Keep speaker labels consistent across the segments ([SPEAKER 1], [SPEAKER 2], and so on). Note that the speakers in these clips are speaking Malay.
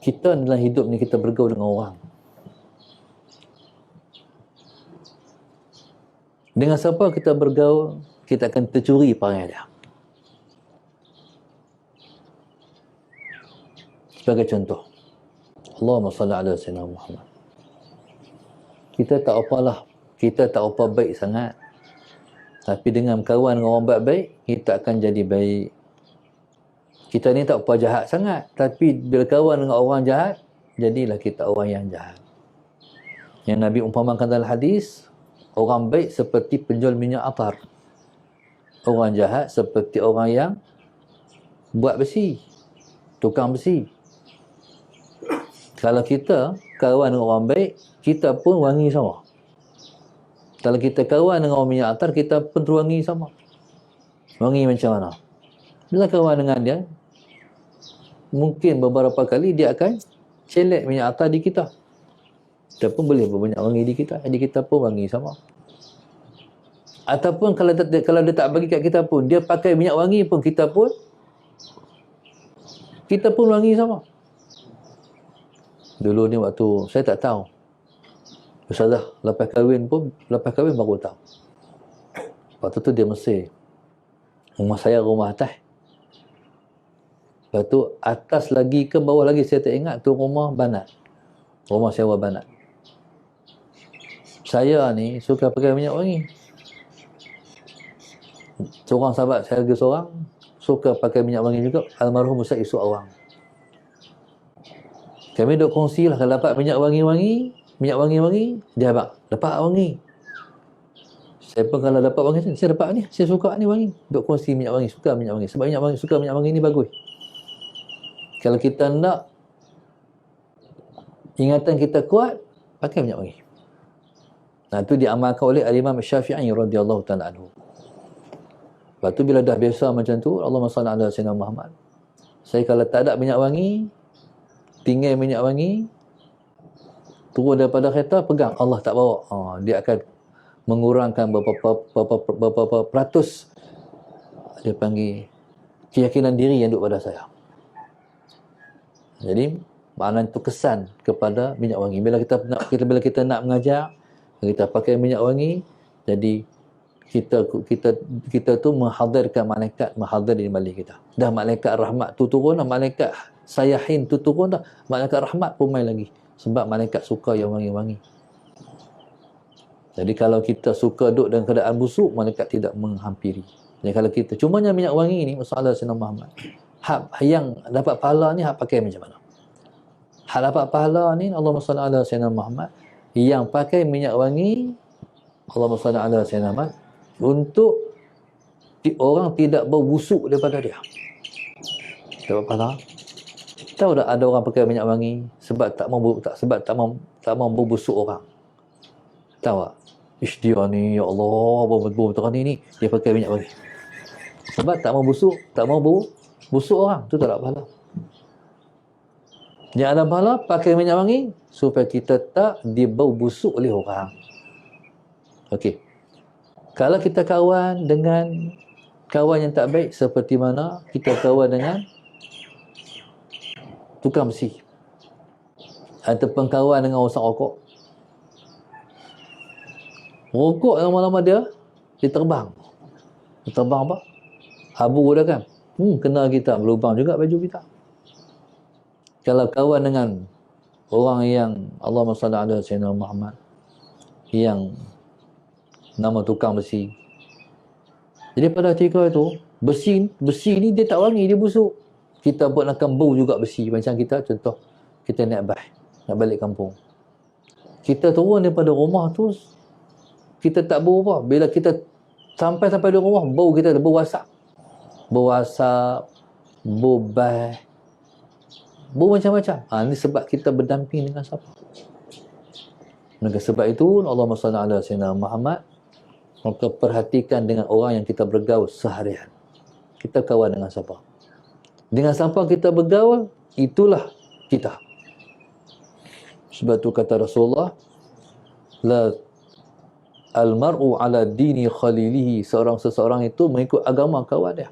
[SPEAKER 1] Kita dalam hidup ni kita bergaul dengan orang. Dengan siapa kita bergaul, kita akan tercuri perangai dia. Sebagai contoh, Allahumma salli ala sayyidina Muhammad. Kita tak apalah, kita tak apa baik sangat. Tapi dengan kawan dengan orang baik-baik, kita akan jadi baik. Kita ni tak apa jahat sangat. Tapi bila kawan dengan orang jahat, jadilah kita orang yang jahat. Yang Nabi umpamakan dalam hadis, orang baik seperti penjual minyak atar. Orang jahat seperti orang yang buat besi. Tukang besi. Kalau kita kawan dengan orang baik, kita pun wangi sama. Kalau kita kawan dengan orang minyak atar, kita pun terwangi sama. Wangi macam mana? Bila kawan dengan dia, mungkin beberapa kali dia akan celek minyak atar di kita. Kita pun boleh berbanyak wangi di kita. Jadi kita pun wangi sama. Ataupun kalau dia tak bagi kat kita pun, dia pakai minyak wangi pun, kita pun wangi sama. Dulu ni waktu saya tak tahu. Ustazah, lepas kahwin baru tahu. Waktu tu dia Mesir. Rumah saya rumah atas. Lepas tu atas lagi ke bawah lagi saya tak ingat, tu rumah Banat. Rumah sewa Banat. Saya ni suka pakai minyak wangi. Seorang sahabat saya lagi seorang suka pakai minyak wangi juga, almarhum Ustaz Isuk Awang. Kami duk kongsi lah, kalau dapat minyak wangi-wangi, dia abang, dapat wangi. Saya pun kalau dapat wangi, saya dapat ni, saya suka ni wangi. Duk kongsi minyak wangi, suka minyak wangi. Sebab suka minyak wangi ni bagus. Kalau kita nak ingatan kita kuat, pakai minyak wangi. Nah, itu diamalkan oleh Al-Imam Syafi'i radhiyallahu ta'ala anhu. Lepas tu bila dah biasa macam tu, Allahumma salli ala sayyidina Muhammad. Saya kalau tak ada minyak wangi, tinggal minyak wangi, turun daripada kereta, pegang, Allah tak bawa. Dia akan mengurangkan berapa peratus, dia panggil, keyakinan diri yang duduk pada saya. Jadi, makna itu kesan kepada minyak wangi. Bila kita nak mengajar, kita pakai minyak wangi, jadi kita tu menghadirkan malaikat menghadir di balik kita. Dah malaikat rahmat tu turun, dah malaikat sayahin tu turun, dah malaikat rahmat pun main lagi. Sebab malaikat suka yang wangi-wangi. Jadi kalau kita suka duduk dalam keadaan busuk, malaikat tidak menghampiri. Jadi kalau kita cumanya minyak wangi ni, masalah Sayyidina Muhammad, yang dapat pahala ni pakai macam mana? Hak dapat pahala ni, Allahumma salli ala Sayyidina Muhammad, yang pakai minyak wangi, Allahumma salli ala Sayyidina Muhammad, untuk orang tidak bau busuk daripada dia. Dapat pahala. Tahu tak ada orang pakai minyak wangi sebab tak mau bau busuk orang. Tahu tak? Ish, dia ni, ya Allah, bau ni dia pakai minyak wangi. Sebab tak mau bau busuk orang, tu tak ada pahala. Yang ada pahala pakai minyak wangi supaya kita tak dibau busuk oleh orang. Okey. Kalau kita kawan dengan kawan yang tak baik, seperti mana kita kawan dengan tukang besi, ataupun kawan dengan orang rokok. Rokok lama-lama dia terbang. Dia terbang apa? Abu dia kan. Kena kita, berlubang juga baju kita. Kalau kawan dengan orang yang Allahumma salli ala sayyidina Muhammad, yang nama tukang besi. Jadi pada ketika itu, besi ni dia tak wangi, dia busuk. Kita pun akan bau juga besi. Macam kita, contoh, kita naik bas, nak balik kampung. Kita turun daripada rumah tu, kita tak bau apa. Bila kita sampai di rumah, bau kita bau asap. Bau asap, bau bas, bau macam-macam. Ini sebab kita berdamping dengan siapa. Maka sebab itu, Allahumma salli ala sayyidina Muhammad, maka perhatikan dengan orang yang kita bergaul seharian. Kita kawan dengan siapa? Dengan siapa kita bergaul, itulah kita. Sebab tu kata Rasulullah, la al-mar'u ala dini khalilihi, seseorang itu mengikut agama kawan dia.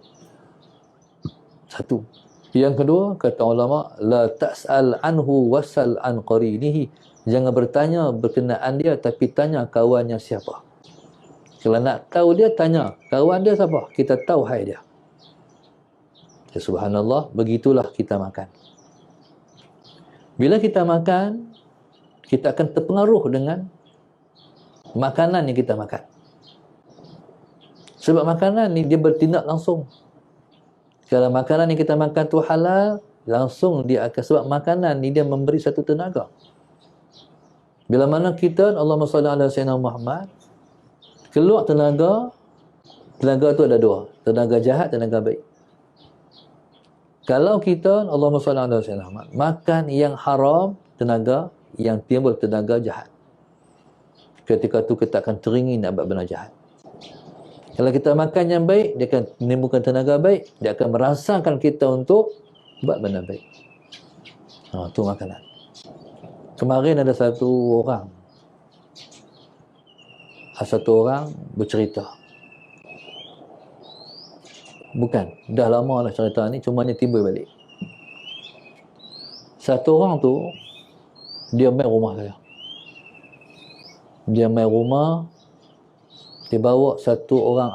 [SPEAKER 1] Satu. Yang kedua, kata ulama, la tas'al anhu wasal an qarinihi. Jangan bertanya berkenaan dia, tapi tanya kawannya siapa. Kalau nak tahu dia, tanya kawan dia siapa. Kita tahu hai dia. Ya, subhanallah, begitulah kita makan. Bila kita makan, kita akan terpengaruh dengan makanan yang kita makan. Sebab makanan ni dia bertindak langsung. Kalau makanan yang kita makan tu halal, langsung dia akan, sebab makanan ni dia memberi satu tenaga. Bila mana kita, Allahumma salli ala sayyidina Muhammad, keluar tenaga tu ada dua, tenaga jahat, tenaga baik. Kalau kita, Allahumma salli ala sayyidina Muhammad, makan yang haram, tenaga yang timbul tenaga jahat. Ketika tu kita akan teringin nak buat benda jahat. Kalau kita makan yang baik, dia akan menimbulkan tenaga baik, dia akan merasakan kita untuk buat benda baik. Tu makanan. Kemarin ada satu orang bercerita. Bukan, dah lama dah cerita ni, cuma ni timbul balik. Satu orang tu, dia main rumah saya. Dia main rumah, dia bawa satu orang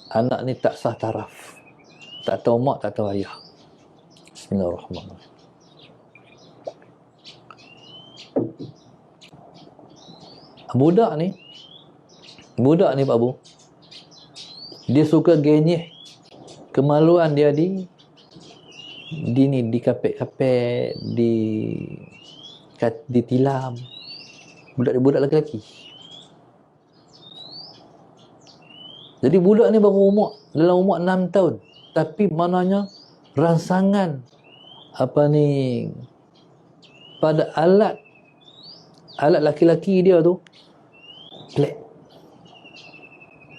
[SPEAKER 1] anak ni tak sah taraf, tak tahu mak, tak tahu ayah. Bismillahirrahmanirrahim. Budak ni Pak Bu, dia suka genyih kemaluan dia di kapek-kapek, ditilam. Budak lelaki. Jadi budak ni baru dalam umur 6 tahun. Tapi maknanya rangsangan pada alat laki-laki dia tu pelik.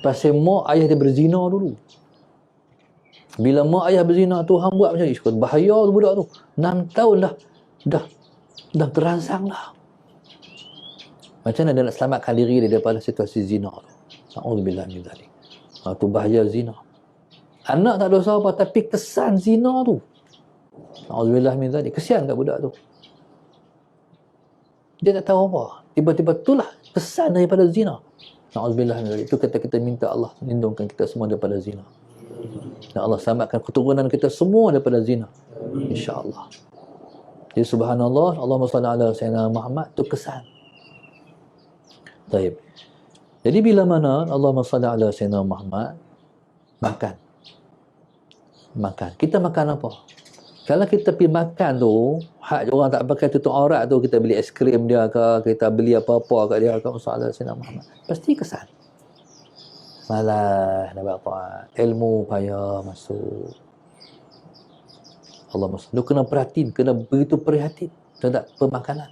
[SPEAKER 1] Pasal mak ayah dia berzina dulu. Bila mak ayah berzina tu, hang buat macam ni, bahaya tu budak tu. 6 tahun dah terangsang dah. Macam mana dia nak selamatkan diri dia daripada situasi zina tu? Na'udzubillah min dzalik. Tu bahaya zina. Anak tak dosa apa, tapi kesan zina tu. Na'udzubillah min dzalik. Kesian kat budak tu. Dia tak tahu apa. Tiba-tiba itulah kesan daripada zina. Na'udzubillah min dzalik. Itu kita minta Allah lindungkan kita semua daripada zina. Dan Allah selamatkan keturunan kita semua daripada zina. InsyaAllah. Jadi subhanallah, Allahumma salli ala sayyidina Muhammad, tu kesan. Baik. Jadi bila mana Allahumma salli ala sayyidina Muhammad, makan. Kita makan apa? Kalau kita pergi makan tu, hak orang tak pakai tutup aurat tu, kita beli es krim dia ke, kita beli apa-apa kat dia ke, Allahumma salli ala sayyidina Muhammad, pasti kesan. Malah nak buat taat, ilmu payah masuk. Allah masuk. Lu kena perhatiin, kena begitu prihatin terhadap pemakanan.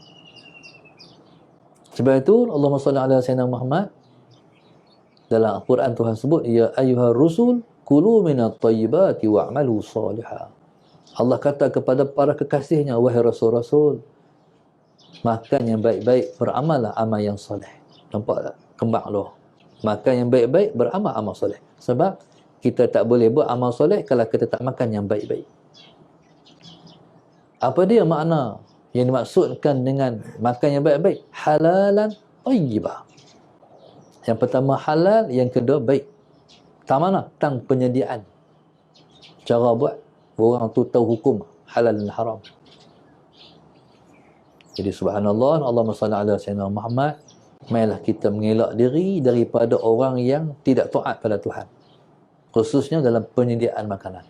[SPEAKER 1] Sebab itu Allahumma salli ala sayyidina Muhammad, dalam Al-Quran Tuhan sebut, ya ayyuhar rusul kulu minat tayyibati wa'malu salihah. Allah kata kepada para kekasihnya, wahai rasul-rasul, makan yang baik-baik, beramallah amal yang soleh. Nampak tak? Kembang tu. Makan yang baik-baik, beramal amal soleh. Sebab kita tak boleh buat amal soleh kalau kita tak makan yang baik-baik. Apa dia makna yang dimaksudkan dengan makan yang baik-baik? Halalan tayyibah. Yang pertama halal, yang kedua baik. Tang mana? Tang penyediaan. Cara buat, orang tu tahu hukum halal dan haram. Jadi subhanallah, Allahumma salli ala sayyidina Muhammad, mainlah kita mengelak diri daripada orang yang tidak taat pada Tuhan, khususnya dalam penyediaan makanan.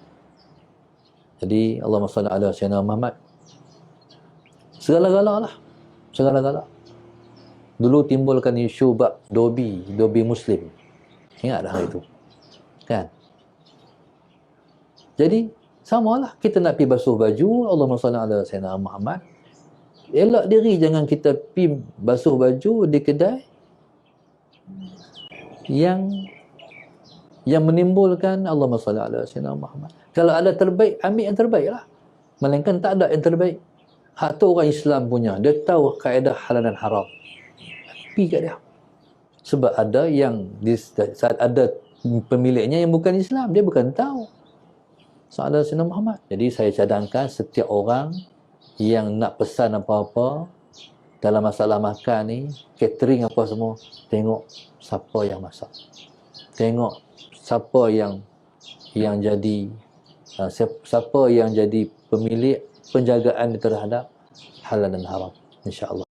[SPEAKER 1] Jadi Allahumma salli ala sayyidina Muhammad, segala-gala lah, segala-gala. Dulu timbulkan isu bab dobi muslim, ingat dah hari itu kan? Jadi samalah, kita nak pergi basuh baju, Allahumma salli ala sayyidina Muhammad, elak diri jangan kita pergi basuh baju di kedai yang menimbulkan Allahumma salli ala sayyidina Muhammad. Kalau ada terbaik, ambil yang terbaik lah. Melainkan tak ada yang terbaik. Hak tu orang Islam punya, dia tahu kaedah halal dan haram, pergi kat dia. Sebab ada yang saat ada pemiliknya yang bukan Islam, dia bukan tahu. Sahadat Sayyidina Muhammad. Jadi saya cadangkan setiap orang yang nak pesan apa-apa dalam masalah makan ni, catering apa semua, tengok siapa yang masak. Tengok siapa yang jadi siapa yang jadi pemilik penjagaan terhadap halal dan haram, insya-Allah.